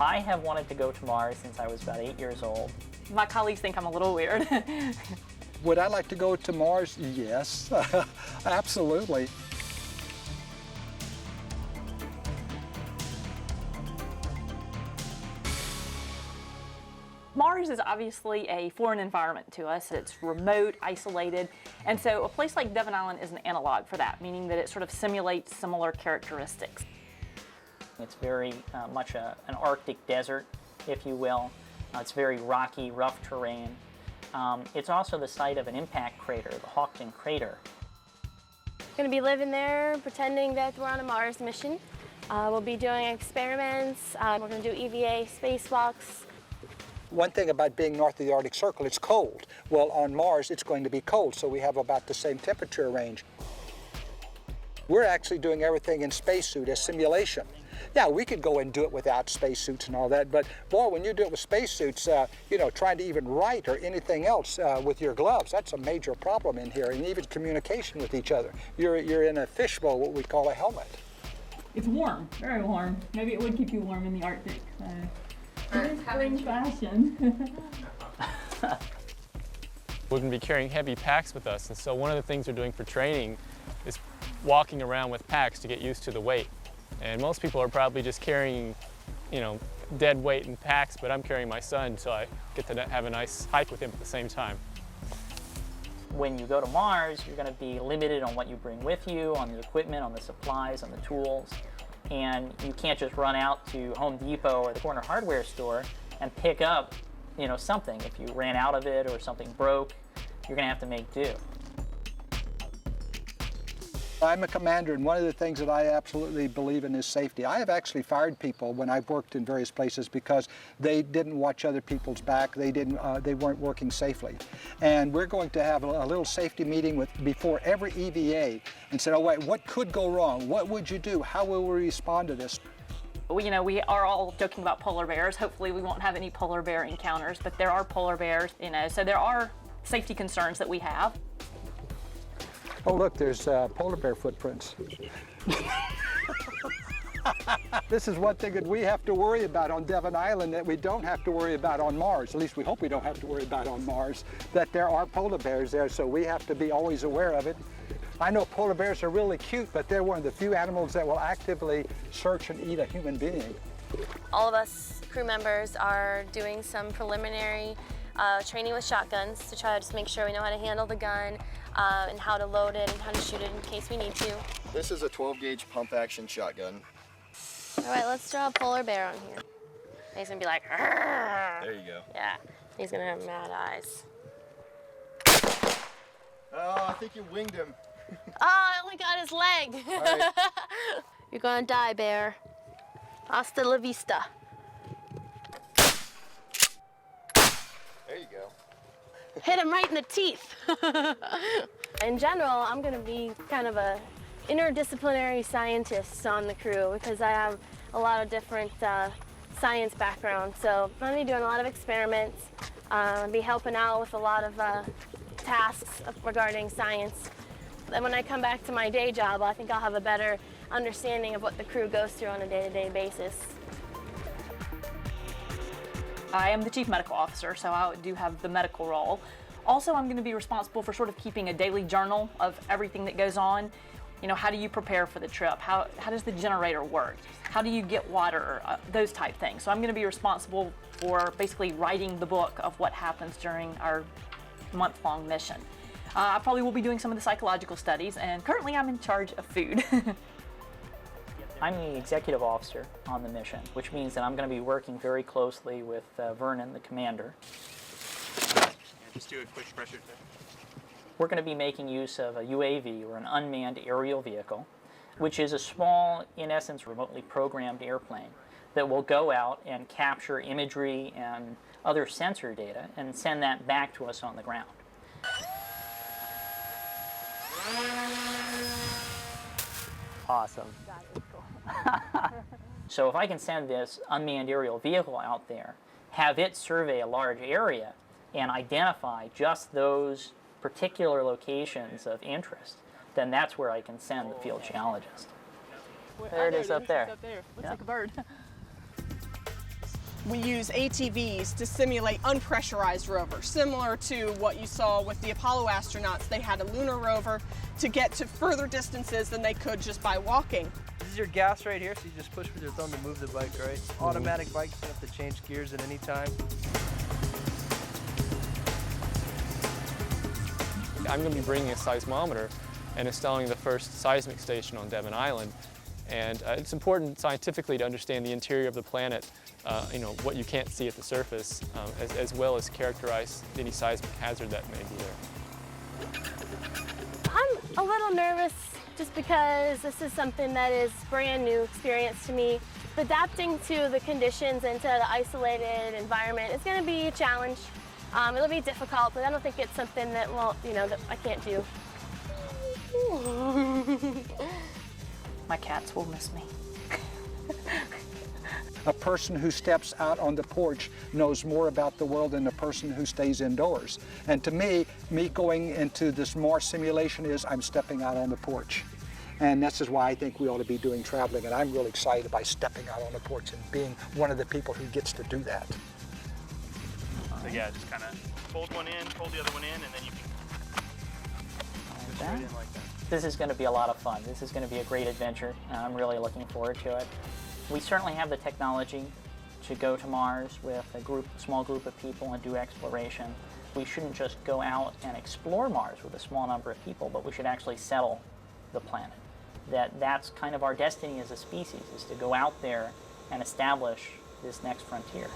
I have wanted to go to Mars since I was about 8 years old. My colleagues think I'm a little weird. Would I like to go to Mars? Yes, absolutely. Mars is obviously a foreign environment to us. It's remote, isolated, and so a place like Devon Island is an analog for that, meaning that it sort of simulates similar characteristics. It's very much an Arctic desert, if you will. It's very rocky, rough terrain. It's also the site of an impact crater, the Hawkton crater. Going to be living there, pretending that we're on a Mars mission. We'll be doing experiments. We're going to do EVA spacewalks. One thing about being north of the Arctic Circle, it's cold. Well, on Mars, it's going to be cold, so we have about the same temperature range. We're actually doing everything in spacesuit as simulation. Yeah, we could go and do it without spacesuits and all that, but boy, when you do it with spacesuits, you know, trying to even write or anything else with your gloves, that's a major problem in here, and even communication with each other. You're in a fishbowl, what we call a helmet. It's warm, very warm. Maybe it would keep you warm in the Arctic. It is spring fashion. We're going to be carrying heavy packs with us, and so one of the things we're doing for training is walking around with packs to get used to the weight. And most people are probably just carrying, you know, dead weight in packs, but I'm carrying my son, so I get to have a nice hike with him at the same time. When you go to Mars, you're going to be limited on what you bring with you, on the equipment, on the supplies, on the tools. And you can't just run out to Home Depot or the corner hardware store and pick up, you know, something. If you ran out of it or something broke, you're going to have to make do. I'm a commander, and one of the things that I absolutely believe in is safety. I have actually fired people when I've worked in various places because they didn't watch other people's back. They weren't working safely. And we're going to have a little safety meeting before every EVA and say, oh wait, what could go wrong? What would you do? How will we respond to this? You know, we are all joking about polar bears. Hopefully we won't have any polar bear encounters, but there are polar bears, you know, so there are safety concerns that we have. Oh look, there's polar bear footprints. This is one thing that we have to worry about on Devon Island that we don't have to worry about on Mars. At least we hope we don't have to worry about on Mars, that there are polar bears there, so we have to be always aware of it. I know polar bears are really cute, but they're one of the few animals that will actively search and eat a human being. All of us crew members are doing some preliminary training with shotguns to try to just make sure we know how to handle the gun and how to load it and how to shoot it in case we need to. This is a 12-gauge pump-action shotgun. All right, let's draw a polar bear on here. He's gonna be like, "Arr!" There you go. Yeah, he's gonna have mad eyes. Oh, I think you winged him. Oh, I only got his leg. All right. You're gonna die, bear. Hasta la vista. There you go. Hit him right in the teeth. In general, I'm gonna be kind of a interdisciplinary scientist on the crew because I have a lot of different science background. So I'm gonna be doing a lot of experiments, be helping out with a lot of tasks regarding science. Then when I come back to my day job, I think I'll have a better understanding of what the crew goes through on a day-to-day basis. I am the chief medical officer, so I do have the medical role. Also, I'm going to be responsible for sort of keeping a daily journal of everything that goes on. You know, how do you prepare for the trip? How does the generator work? How do you get water? Those type things. So I'm going to be responsible for basically writing the book of what happens during our month-long mission. I probably will be doing some of the psychological studies, and currently I'm in charge of food. I'm the executive officer on the mission, which means that I'm going to be working very closely with Vernon, the commander. Just do a quick pressure test. We're going to be making use of a UAV, or an unmanned aerial vehicle, which is a small, in essence, remotely programmed airplane that will go out and capture imagery and other sensor data and send that back to us on the ground. Awesome. So if I can send this unmanned aerial vehicle out there, have it survey a large area, and identify just those particular locations of interest, then that's where I can send the field geologist. There it is up there. Looks like a bird. We use ATVs to simulate unpressurized rovers, similar to what you saw with the Apollo astronauts. They had a lunar rover to get to further distances than they could just by walking. This is your gas right here, so you just push with your thumb to move the bike, right? Automatic bike, you don't have to change gears at any time. I'm going to be bringing a seismometer and installing the first seismic station on Devon Island. And it's important scientifically to understand the interior of the planet, what you can't see at the surface, as well as characterize any seismic hazard that may be there. I'm a little nervous just because this is something that is brand new experience to me. Adapting to the conditions and to the isolated environment is going to be a challenge. It'll be difficult, but I don't think it's something that that I can't do. My cats will miss me. A person who steps out on the porch knows more about the world than the person who stays indoors. And to me going into this Mars simulation is I'm stepping out on the porch. And this is why I think we ought to be doing traveling. And I'm really excited by stepping out on the porch and being one of the people who gets to do that. So yeah, just kind of fold one in, fold the other one in, and then you can push it right in like that. This is going to be a lot of fun. This is going to be a great adventure. I'm really looking forward to it. We certainly have the technology to go to Mars with a small group of people and do exploration. We shouldn't just go out and explore Mars with a small number of people, but we should actually settle the planet. That's kind of our destiny as a species, is to go out there and establish this next frontier.